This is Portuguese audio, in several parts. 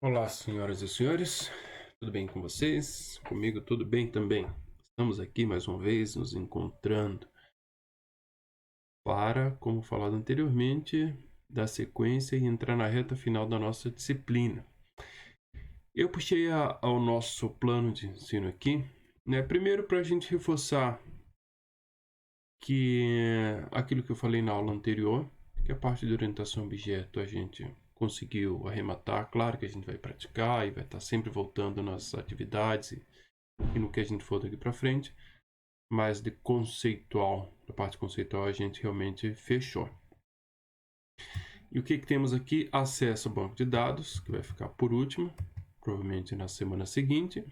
Olá, senhoras e senhores, tudo bem com vocês? Comigo tudo bem também. Estamos aqui mais uma vez nos encontrando para, como falado anteriormente, dar sequência e entrar na reta final da nossa disciplina. Eu puxei ao nosso plano de ensino aqui, né? Primeiro para a gente reforçar que aquilo que eu falei na aula anterior, que a parte de orientação a objeto a gente conseguiu arrematar. Claro que a gente vai praticar e vai estar sempre voltando nas atividades e no que a gente for daqui para frente, mas de conceitual, da parte conceitual a gente realmente fechou. E o que temos aqui? Acesso ao banco de dados, que vai ficar por último, provavelmente na semana seguinte,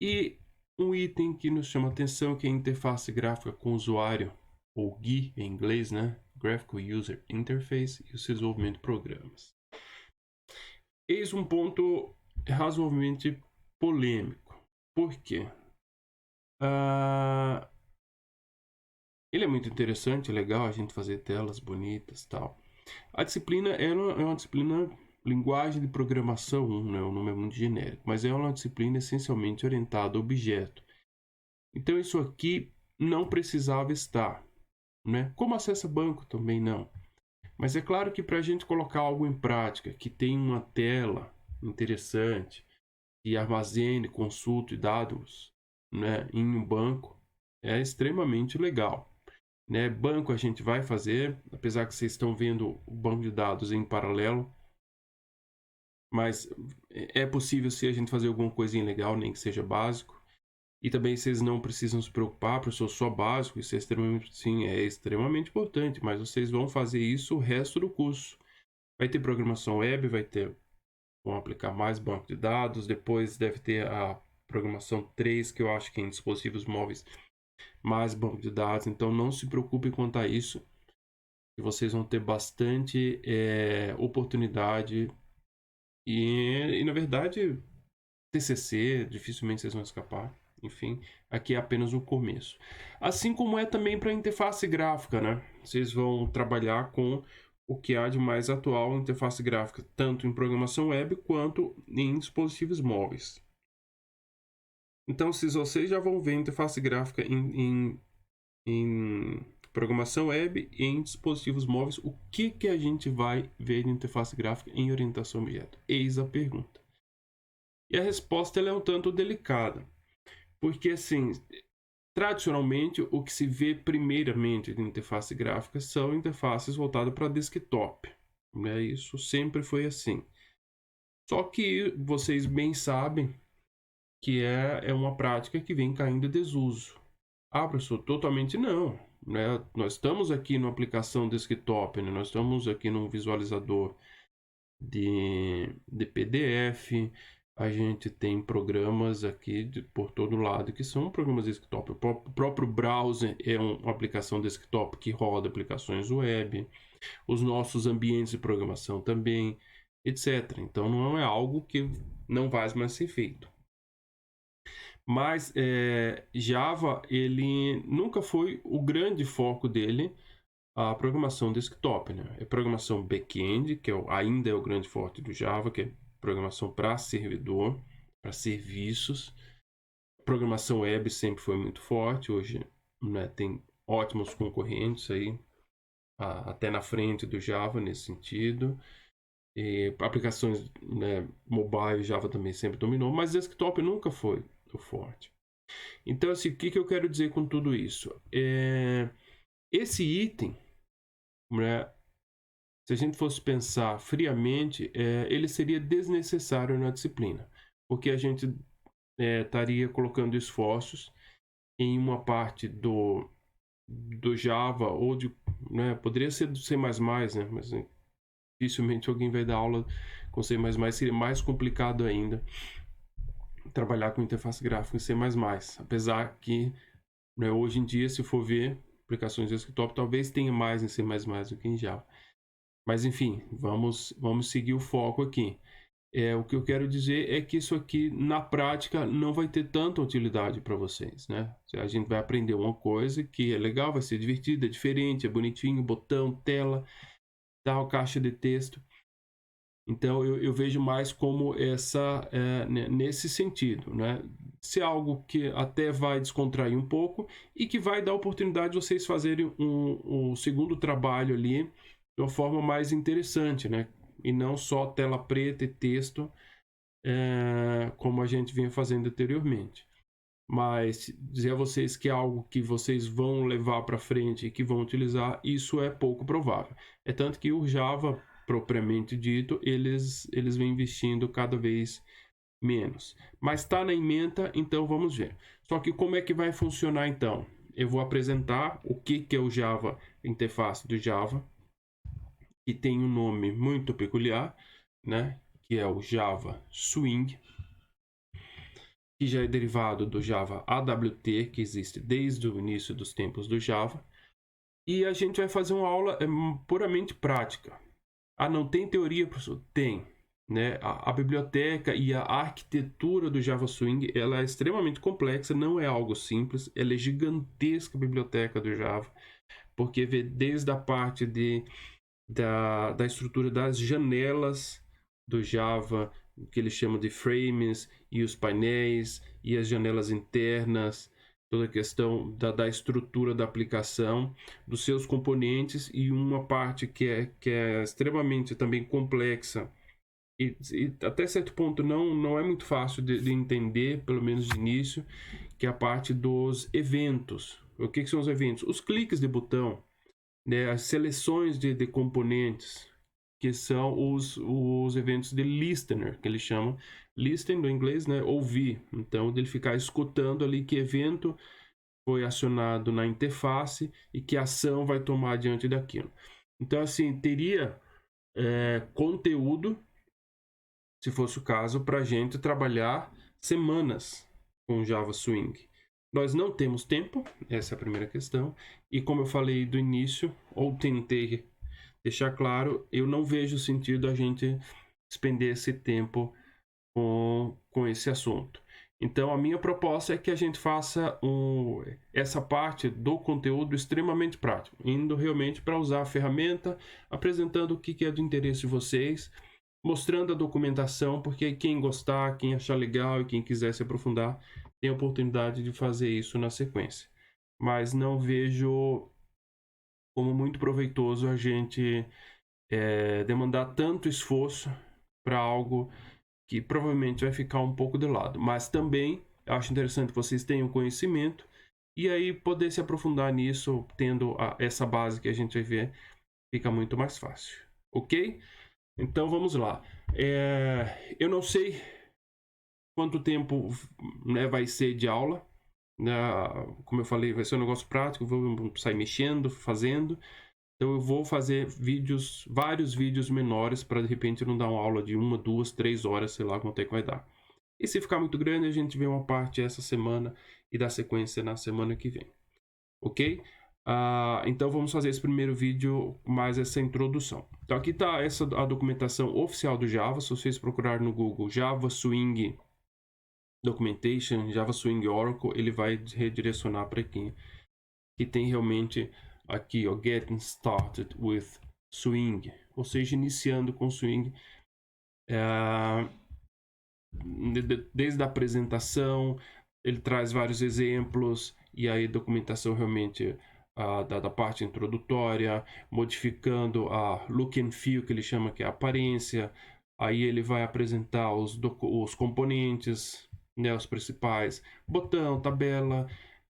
e um item que nos chama atenção, que é a interface gráfica com o usuário, ou GUI em inglês, né? Graphical User Interface, e o desenvolvimento de programas. Eis um ponto razoavelmente polêmico. Por quê? Ele é muito interessante, é legal a gente fazer telas bonitas e tal. A disciplina é uma disciplina linguagem de programação 1, né? O nome é muito genérico, mas é uma disciplina essencialmente orientada a objeto. Então isso aqui não precisava estar, né? Como acesso a banco também não. Mas é claro que para a gente colocar algo em prática, que tem uma tela interessante, e armazene, consulte dados, né, em um banco, é extremamente legal. Né? Banco a gente vai fazer, apesar que vocês estão vendo o banco de dados em paralelo, mas é possível se a gente fazer alguma coisinha legal, nem que seja básico. E também vocês não precisam se preocupar, professor, só básico, isso é extremamente, sim, é extremamente importante, mas vocês vão fazer isso o resto do curso. Vai ter programação web, vão aplicar mais banco de dados, depois deve ter a programação 3, que eu acho que é em dispositivos móveis, mais banco de dados, então não se preocupe quanto a isso, que vocês vão ter bastante oportunidade e na verdade TCC, dificilmente vocês vão escapar. Enfim, aqui é apenas o começo. Assim como é também para interface gráfica, né? Vocês vão trabalhar com o que há de mais atual em interface gráfica, tanto em programação web quanto em dispositivos móveis. Então, se vocês já vão ver interface gráfica em programação web e em dispositivos móveis, o que a gente vai ver de interface gráfica em orientação a objeto? Eis a pergunta. E a resposta ela é um tanto delicada, porque assim, tradicionalmente o que se vê primeiramente de interface gráfica são interfaces voltadas para desktop, né? Isso sempre foi assim. Só que vocês bem sabem que é uma prática que vem caindo em desuso. Ah, professor, totalmente não. Né? Nós estamos aqui numa aplicação desktop, né? Nós estamos aqui num visualizador de PDF, a gente tem programas aqui por todo lado que são programas desktop. O próprio browser é uma aplicação desktop que roda aplicações web, os nossos ambientes de programação também, etc. Então não é algo que não vai mais ser feito. Mas Java, ele nunca foi o grande foco dele, a programação desktop, né? É programação back-end, que ainda é o grande forte do Java, que é programação para servidor, para serviços. Programação web sempre foi muito forte, hoje, né, tem ótimos concorrentes aí, até na frente do Java nesse sentido. E aplicações, né, mobile, Java também sempre dominou, mas desktop nunca foi o forte. Então, assim, o que eu quero dizer com tudo isso? Esse item, né, se a gente fosse pensar friamente, ele seria desnecessário na disciplina, porque a gente estaria colocando esforços em uma parte do Java ou né, poderia ser do C++, né, mas dificilmente alguém vai dar aula com C++, seria mais complicado ainda trabalhar com interface gráfica em C++, apesar que, né, hoje em dia, se for ver aplicações de desktop, talvez tenha mais em C++ do que em Java. Mas enfim, vamos seguir o foco aqui. O que eu quero dizer é que isso aqui, na prática, não vai ter tanta utilidade para vocês, né? A gente vai aprender uma coisa que é legal, vai ser divertida, é diferente, é bonitinho, botão, tela, tal, caixa de texto. Então, eu vejo mais como nesse sentido, né? Se é algo que até vai descontrair um pouco e que vai dar oportunidade de vocês fazerem um segundo trabalho ali de uma forma mais interessante, né? E não só tela preta e texto, como a gente vinha fazendo anteriormente. Mas dizer a vocês que é algo que vocês vão levar para frente e que vão utilizar, isso é pouco provável. É tanto que o Java, propriamente dito, eles vêm investindo cada vez menos. Mas está na ementa, então vamos ver. Só que como é que vai funcionar então? Eu vou apresentar o que é o Java, a interface do Java, que tem um nome muito peculiar, né? Que é o Java Swing, que já é derivado do Java AWT, que existe desde o início dos tempos do Java. E a gente vai fazer uma aula puramente prática. Ah, não tem teoria, professor? Tem. Né? A biblioteca e a arquitetura do Java Swing, ela é extremamente complexa, não é algo simples, ela é gigantesca a biblioteca do Java, porque vê desde a parte da estrutura das janelas do Java, que eles chamam de frames, e os painéis, e as janelas internas, toda a questão da estrutura da aplicação, dos seus componentes, e uma parte que é extremamente também complexa, e até certo ponto não é muito fácil de entender, pelo menos de início, que é a parte dos eventos. O que são os eventos? Os cliques de botão, né, as seleções de componentes, que são os eventos de listener, que eles chamam. Listen, no inglês, né, ouvir. Então, ele ficar escutando ali que evento foi acionado na interface e que ação vai tomar diante daquilo. Então, assim, teria conteúdo, se fosse o caso, para a gente trabalhar semanas com Java Swing. Nós não temos tempo, essa é a primeira questão. E como eu falei do início, ou tentei deixar claro, eu não vejo sentido a gente expender esse tempo com esse assunto. Então, a minha proposta é que a gente faça essa parte do conteúdo extremamente prático, indo realmente para usar a ferramenta, apresentando o que é do interesse de vocês, mostrando a documentação, porque quem gostar, quem achar legal e quem quiser se aprofundar, tem a oportunidade de fazer isso na sequência. Mas não vejo como muito proveitoso a gente demandar tanto esforço para algo que provavelmente vai ficar um pouco de lado. Mas também acho interessante que vocês tenham conhecimento e aí poder se aprofundar nisso, tendo essa base que a gente vai ver, fica muito mais fácil. Ok? Então vamos lá. Eu não sei quanto tempo, né, vai ser de aula. Como eu falei, vai ser um negócio prático, vou sair mexendo, fazendo. Então eu vou fazer vários vídeos menores para de repente não dar uma aula de 1, 2, 3 horas, sei lá quanto é que vai dar. E se ficar muito grande, a gente vê uma parte essa semana e dá sequência na semana que vem. Ok? Então vamos fazer esse primeiro vídeo mais essa introdução. Então aqui está a documentação oficial do Java. Se vocês procurarem no Google Java Swing Documentation, Java Swing Oracle, ele vai redirecionar para aqui. Que tem realmente aqui, ó, Getting Started with Swing, ou seja, iniciando com Swing, desde a apresentação, ele traz vários exemplos, e aí documentação realmente da parte introdutória, modificando a look and feel, que ele chama que é a aparência, aí ele vai apresentar os componentes, né, os principais, botão, tabela,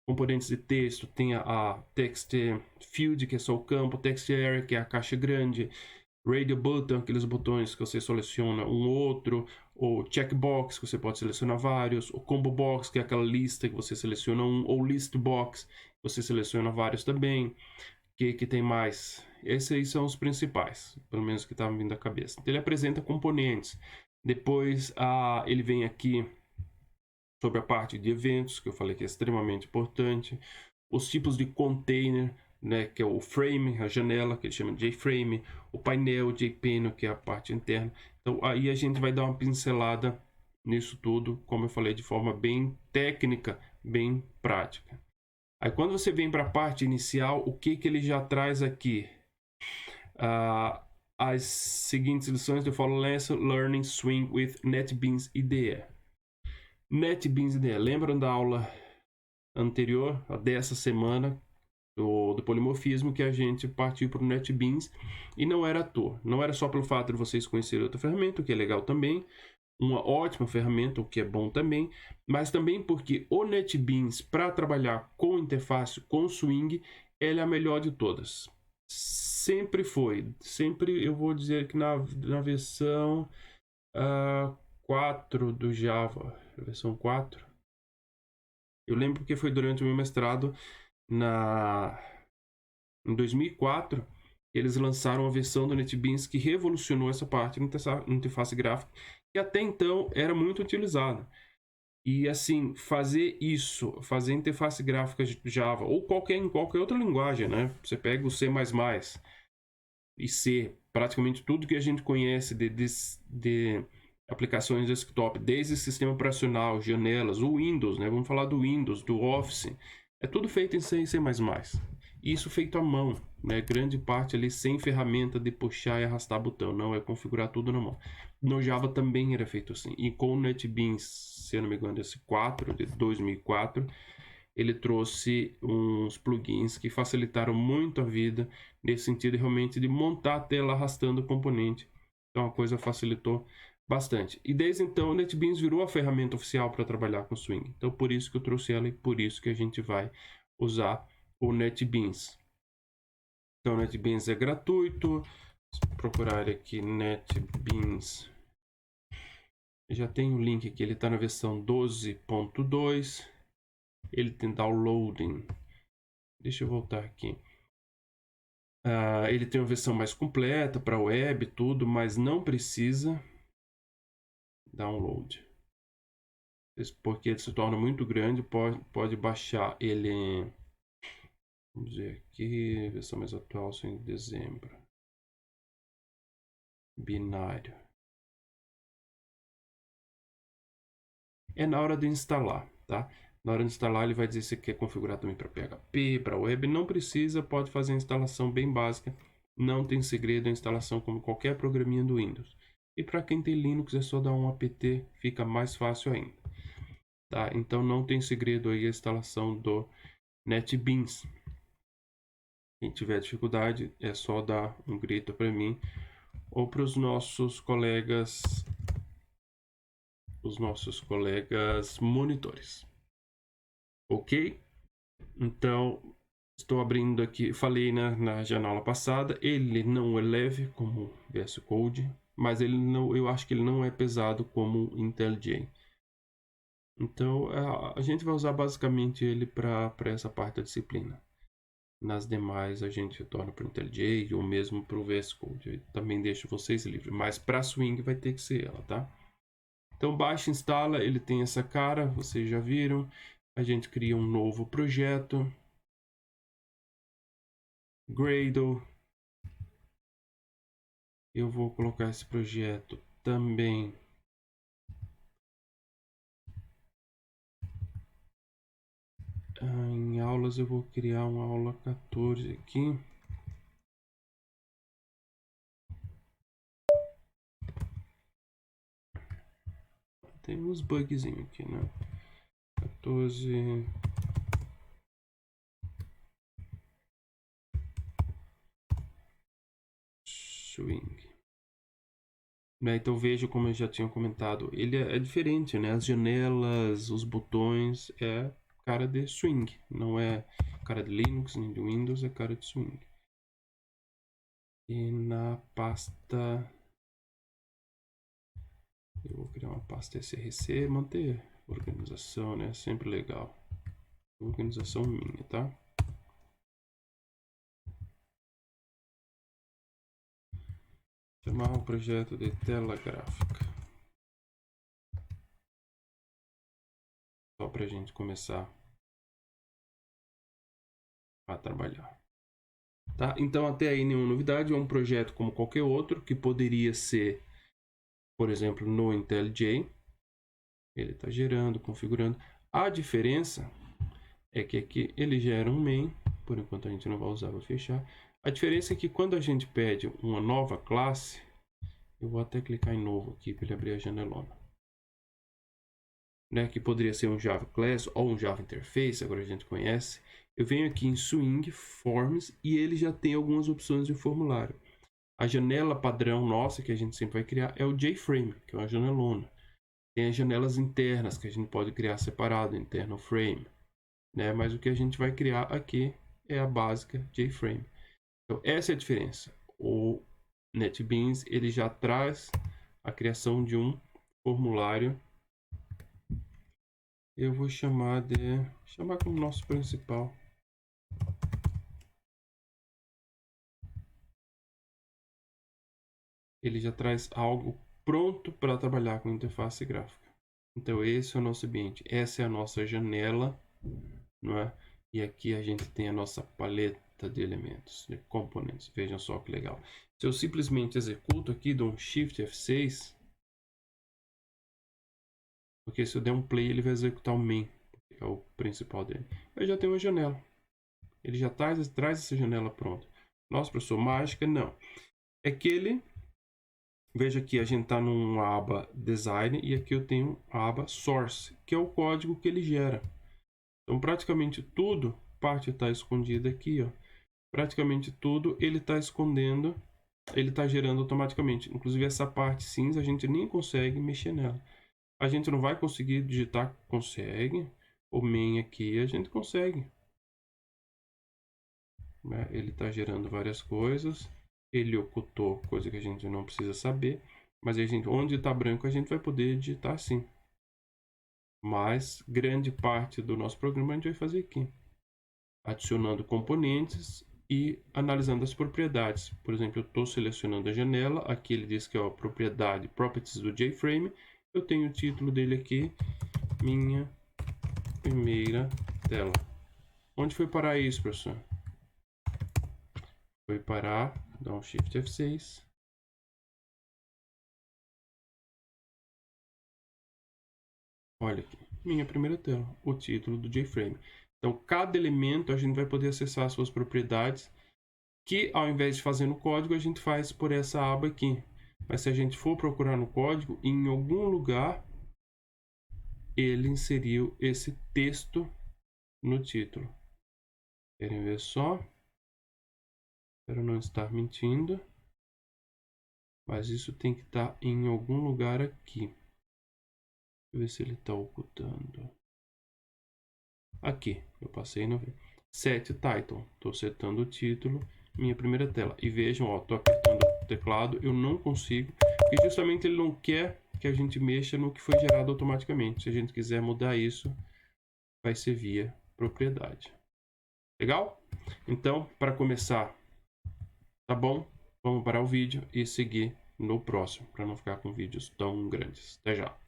componentes de texto, tem a text field, que é só o campo, text area, que é a caixa grande, radio button, aqueles botões que você seleciona um outro, o checkbox, que você pode selecionar vários, o combo box, que é aquela lista que você seleciona um, ou list box, que você seleciona vários também. Que tem mais? Esses aí são os principais, pelo menos que estavam vindo da cabeça. Então, ele apresenta componentes. Depois ele vem aqui sobre a parte de eventos, que eu falei que é extremamente importante, os tipos de container, né, que é o frame, a janela, que ele chama de JFrame, o painel, JPanel, que é a parte interna. Então aí a gente vai dar uma pincelada nisso tudo, como eu falei, de forma bem técnica, bem prática. Aí quando você vem para a parte inicial, o que ele já traz aqui? as seguintes lições do Follow Lesson Learning Swing with NetBeans IDE. NetBeans IDE, lembram da aula anterior, a dessa semana, do polimorfismo, que a gente partiu para o NetBeans, e não era à toa. Não era só pelo fato de vocês conhecerem outra ferramenta, o que é legal também, uma ótima ferramenta, o que é bom também, mas também porque o NetBeans, para trabalhar com interface, com swing, ele é a melhor de todas. Sempre foi. Sempre, eu vou dizer que na versão 4 do Java, versão 4, eu lembro que foi durante o meu mestrado em 2004, eles lançaram a versão do NetBeans que revolucionou essa parte da interface gráfica, que até então era muito utilizada. E assim, fazer isso, fazer interface gráfica de Java, ou em qualquer outra linguagem, né? Você pega o C++ e C, praticamente tudo que a gente conhece de aplicações desktop, desde sistema operacional, janelas, o Windows, né? Vamos falar do Windows, do Office, é tudo feito em C e C++. Isso feito à mão, né? Grande parte ali sem ferramenta de puxar e arrastar botão, não, é configurar tudo na mão. No Java também era feito assim, e com o NetBeans, se eu não me engano, esse 4 de 2004, ele trouxe uns plugins que facilitaram muito a vida, nesse sentido realmente de montar a tela arrastando o componente. Então a coisa facilitou bastante. E desde então o NetBeans virou a ferramenta oficial para trabalhar com Swing. Então por isso que eu trouxe ela e por isso que a gente vai usar o NetBeans. Então o NetBeans é gratuito. Se procurar aqui NetBeans, já tem o link aqui, ele está na versão 12.2. ele tem downloading. Deixa eu voltar aqui. Ele tem uma versão mais completa para web, tudo, mas não precisa download. Porque ele se torna muito grande, pode baixar ele. Vamos ver aqui, versão mais atual, só em dezembro. Binário. É na hora de instalar, tá? Na hora de instalar, ele vai dizer se quer configurar também para PHP, para web. Não precisa, pode fazer a instalação bem básica. Não tem segredo a instalação como qualquer programinha do Windows. E para quem tem Linux, é só dar um apt, fica mais fácil ainda. Tá? Então não tem segredo aí a instalação do NetBeans. Quem tiver dificuldade, é só dar um grito para mim ou para os nossos colegas monitores. Ok? Então, estou abrindo aqui, falei na janela passada, ele não é leve como VS Code, mas eu acho que ele não é pesado como IntelliJ. Então, a gente vai usar basicamente ele para essa parte da disciplina. Nas demais, a gente retorna para o IntelliJ ou mesmo para o VS Code. Eu também deixo vocês livres, mas para Swing vai ter que ser ela, tá? Então, baixa, instala, ele tem essa cara, vocês já viram. A gente cria um novo projeto. Gradle. Eu vou colocar esse projeto também em aulas. Eu vou criar uma aula 14 aqui. Tem uns bugzinhos aqui, né? 14. Swing. Então veja, como eu já tinha comentado, ele é diferente, né? As janelas, os botões, é cara de Swing. Não é cara de Linux nem de Windows, é cara de Swing. E na pasta, eu vou criar uma pasta src, manter organização, né? Sempre legal. Organização minha, tá? Chamar o projeto de tela gráfica. Só pra gente começar a trabalhar. Tá? Então até aí nenhuma novidade, é um projeto como qualquer outro, que poderia ser, por exemplo, no IntelliJ. Ele está gerando, configurando. A diferença é que aqui ele gera um main, por enquanto a gente não vai usar, vou fechar. A diferença é que quando a gente pede uma nova classe, eu vou até clicar em novo aqui para ele abrir a janelona. Né, que poderia ser um Java Class ou um Java Interface, agora a gente conhece. Eu venho aqui em Swing, Forms, e ele já tem algumas opções de formulário. A janela padrão nossa, que a gente sempre vai criar, é o JFrame, que é uma janelona. Tem as janelas internas, que a gente pode criar separado, internal frame. Né? Mas o que a gente vai criar aqui é a básica JFrame. Então, essa é a diferença. O NetBeans, ele já traz a criação de um formulário. Eu vou chamar como nosso principal. Ele já traz algo pronto para trabalhar com interface gráfica. Então esse é o nosso ambiente, essa é a nossa janela, não é? E aqui a gente tem a nossa paleta de elementos, de componentes. Vejam só que legal. Se eu simplesmente executo aqui, dou um Shift F6, porque se eu der um play ele vai executar o main, que é o principal dele. Eu já tenho uma janela. Ele já traz essa janela pronta. Nossa, professor, mágica? Não. É que ele... Veja aqui, a gente está numa aba Design e aqui eu tenho a aba Source, que é o código que ele gera. Então, praticamente tudo, parte está escondida aqui, ó. Praticamente tudo ele está escondendo, ele está gerando automaticamente. Inclusive essa parte cinza a gente nem consegue mexer nela. A gente não vai conseguir digitar, consegue. O main aqui a gente consegue. Ele está gerando várias coisas. Ele ocultou coisa que a gente não precisa saber. Mas a gente, onde está branco a gente vai poder digitar sim. Mas grande parte do nosso programa a gente vai fazer aqui. Adicionando componentes e analisando as propriedades. Por exemplo, eu estou selecionando a janela. Aqui ele diz que é a propriedade Properties do JFrame. Eu tenho o título dele aqui. Minha primeira tela. Onde foi parar isso, professor? Foi parar, dá um Shift F6. Olha aqui, minha primeira tela, o título do JFrame. Então, cada elemento a gente vai poder acessar as suas propriedades, que ao invés de fazer no código, a gente faz por essa aba aqui. Mas se a gente for procurar no código, em algum lugar, ele inseriu esse texto no título. Querem ver só? Espero não estar mentindo. Mas isso tem que estar em algum lugar aqui. Deixa eu ver se ele está ocultando. Aqui, eu passei no Set Title. Estou setando o título, minha primeira tela. E vejam, ó, estou apertando o teclado, eu não consigo, porque justamente ele não quer que a gente mexa no que foi gerado automaticamente. Se a gente quiser mudar isso, vai ser via propriedade. Legal? Então, para começar, tá bom? Vamos parar o vídeo e seguir no próximo, para não ficar com vídeos tão grandes. Até já!